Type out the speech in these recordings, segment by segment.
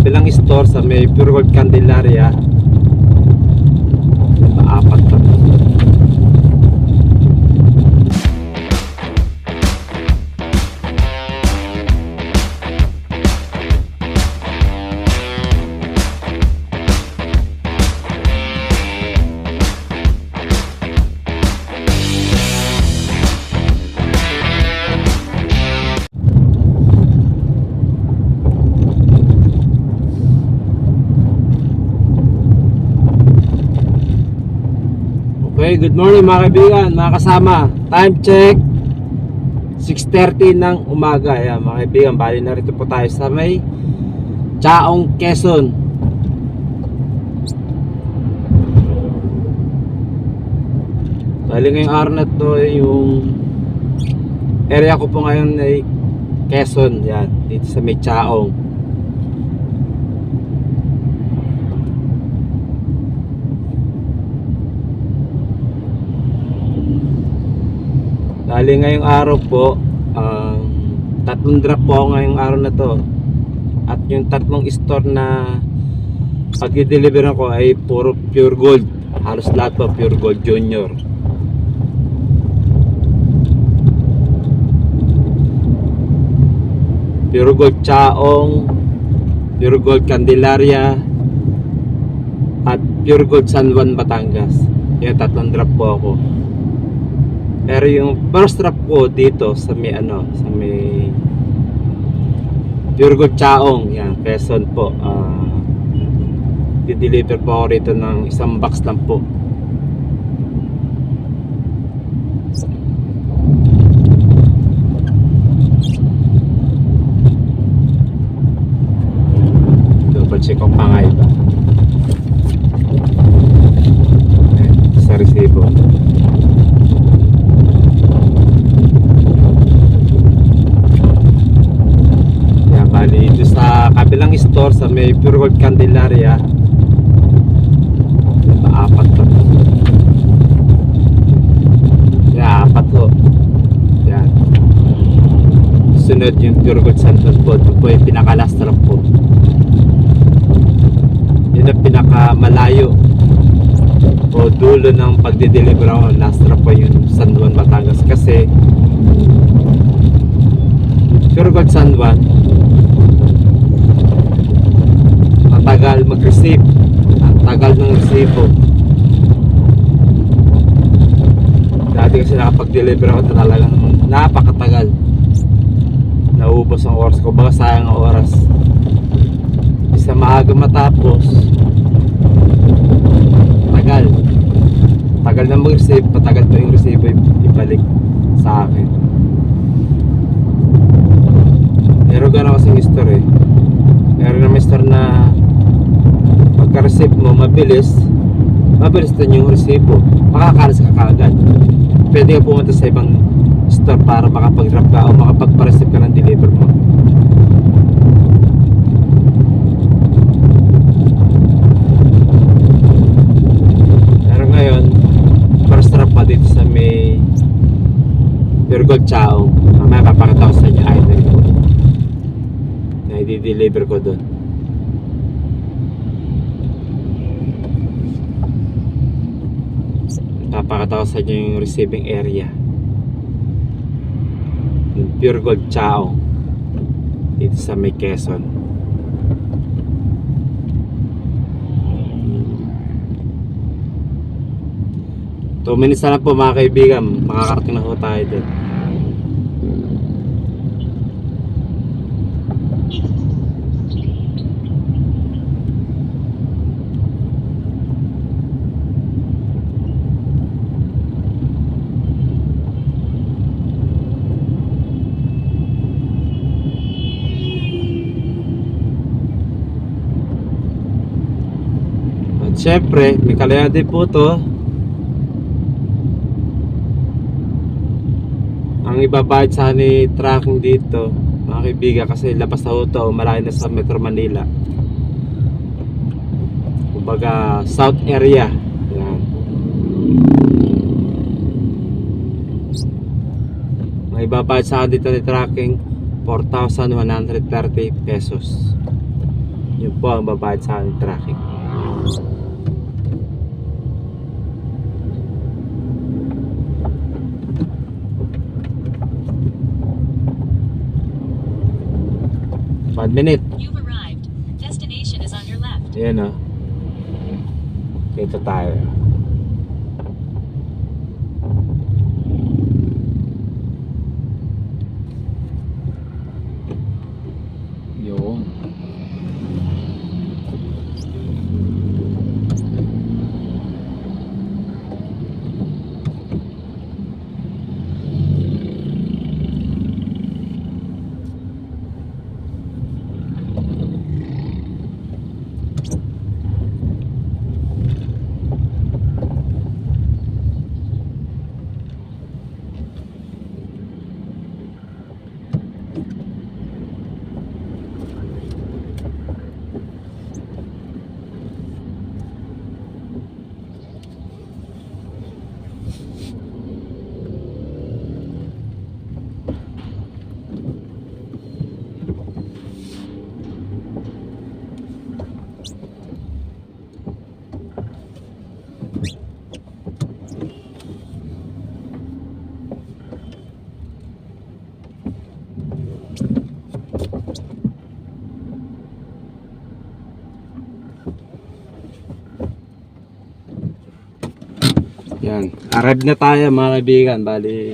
kabilang store sa may Pure Gold Candelaria. Apat na. Okay, good morning mga kaibigan, mga kasama. Time check 6:30 ng umaga. Ayan, mga kaibigan, bali narito po tayo sa may Chaong, Quezon. Bali ngayong araw na to, yung area ko po ngayon ay Quezon. Yan, dito sa may Chaong. Bali ngayong araw po, tatlong drop po ako ngayong araw na to. At yung tatlong store na pag-deliver ko ay puro Pure Gold. Halos lahat po Pure Gold Junior. Pure Gold Chaong, Pure Gold Candelaria, at Pure Gold San Juan, Batangas. Yung tatlong drop po ako. Pero yung first drop ko dito sa may sa may Pure Gold Chaong, yan, Quezon po. Di-deliver po ako rito ng isang box lang po. Double check ko pa nga iba sa resibo. Dito sa kabilang store sa may Pure Gold Candelaria, apat to. Yeah, apat to. Yan. Sunod yung Pure Gold San Juan po. Ito po yung pinaka-last drop po. Yun ang pinaka-malayo o dulo ng pagde-deliver ako. Last drop po yung San Juan, Batangas. Kasi Pure Gold San Juan tagal mag-receive. Ang tagal ng resibo. Dati kasi nakapag-deliver ako, talagang napakatagal. Naubos ang oras ko, baka sayang ang oras. Isa maaga matapos, tagal na mag-receive, patagal pa yung resibo ibalik sa akin. Pero gano'n kasing store eh. Meron na may store na pagka-receive mo mabilis din yung resibo, makakalas ka kaagad. Pwede ka pumunta sa ibang store para makapag-drop ka o makapagpa-receive ka ng deliver mo. Pero ngayon first drop pa dito sa may Pure Gold Chaong. Mamaya papakita ko sa inyo item ko na i-deliver ko doon. Papakita ko sa inyo yung receiving area, yung Pure Gold Chaong dito sa may Quezon. Two minutes na lang po mga kaibigan, makakarating na ho tayo doon. Siyempre, may kalayade po to. Ang ibabayad sa ni tracking dito, mga kaibigan, kasi labas na ito, malayo na sa Metro Manila. Kumbaga, South area. Yan. Ang ibabayad sa dito ni tracking, 4,130 pesos. Yun po ang babayad sa akin traffic. One minute. You've arrived. Destination is on your left. Ayan o. Dito tayo. Yun. Yan, arrive na tayo mga kaibigan. Bali,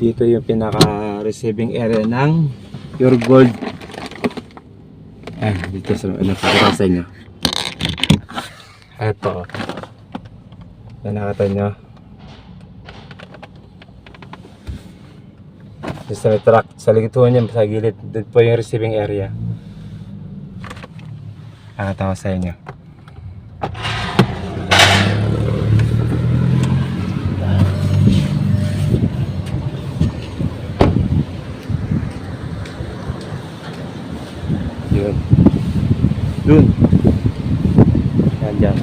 dito yung pinaka receiving area ng Pure Gold. Dito sa pakita sa inyo. Eto, yan, nakita nyo. Sa may truck, sa likod niya, sa gilid, dito po yung receiving area. Nakita ko sa inyo. Yun. Dun. Yan dyan.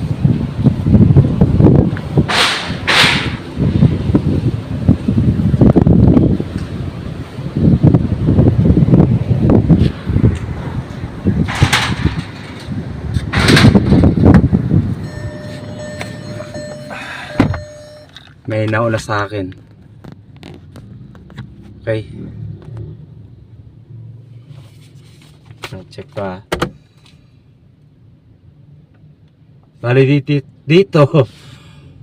May naula sa akin. Okay. Check pa. Bali dito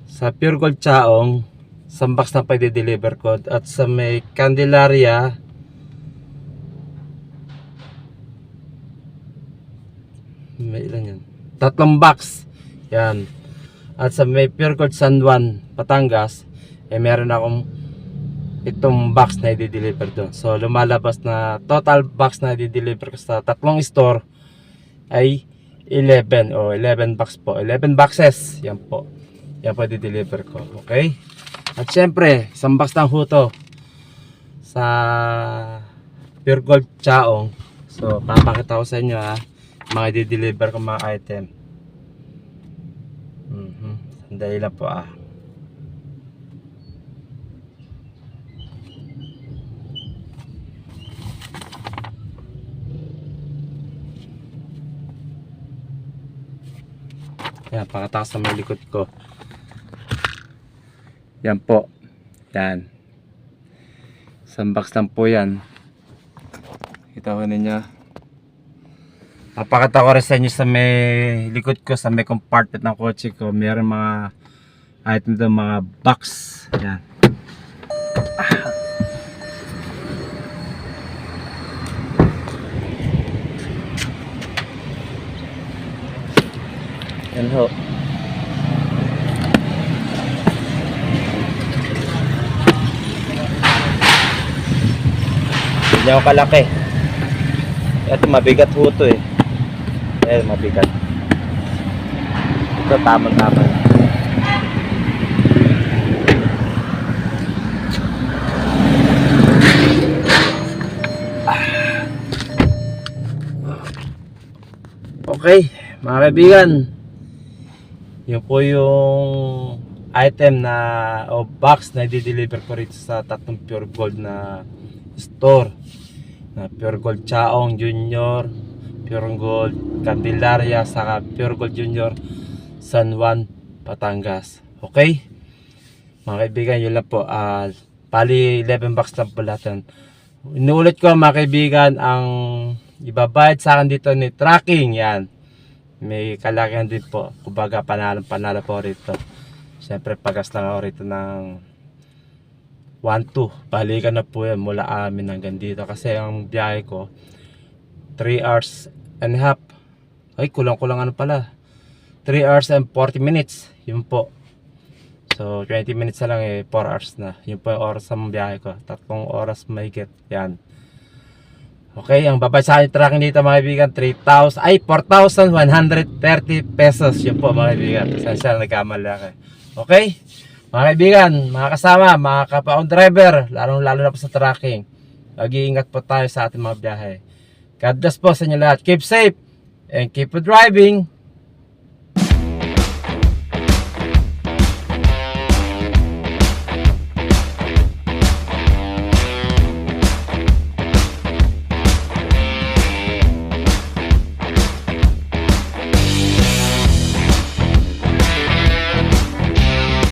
sa Pure Gold Chaong, sambaks na pa i-deliver ko, at sa may Candelaria may ilan yan? 3 box. Yan. At sa may Pure Gold San Juan, Batangas, meron akong 7 box na i-deliver doon. So lumalabas na total box na i-deliver ko sa 3 store ay 11 o 11 box po. 11 boxes. Yan po. Yan po i-deliver ko. Okay? At syempre, isang box ng huto sa Pure Gold Chaong. So papakita ko sa inyo mga i-deliver ko mga item. Sandali lang po Yan, pakatakas sa may likod ko. Yan po. Yan. Isang box lang po yan. Kita ko ninyo. Papakita ko rin sa inyo sa may likod ko, sa may compartment ng kotse ko. Mayroon mga item doon, mga box. Yan. Yan ho. Hindi ako kalaki. Ito mabigat ho ito eh. Ayan, mabigat. Ito tama-tama. Okay, mga kaibigan. Yun po yung item na o box na i-deliver ko rito sa 3 Pure Gold na store. Na Pure Gold Chaong Junior, Pure Gold Candelaria, saka Pure Gold Junior San Juan, Batangas. Okay? Mga kaibigan, yun lang po. Pali 11 bucks lang po lahat yan. Inuulit ko mga kaibigan, ang ibabayad sa akin dito ni tracking, yan. May kalakihan din po. Kumbaga panalo po rito. Siyempre pagas lang ako rito ng 1-2. Balikan na po yan mula amin hanggang dito. Kasi ang biyahe ko 3 hours and a half. Ay, kulang-kulang ano pala. 3 hours and 40 minutes. Yun po. So, 20 minutes na lang 4 hours na. Yun po yung oras sa biyahe ko. 3 oras mahigit. Yan. Okay, ang babay sa akin tracking dito mga kaibigan, 4,130 pesos. Yun po mga kaibigan. Saan siya nagkamali ako. Okay? Mga kaibigan, mga kasama, mga kapaon driver, lalo na po sa tracking. Mag-iingat po tayo sa ating mga biyahe. God bless po sa inyo lahat. Keep safe and keep driving.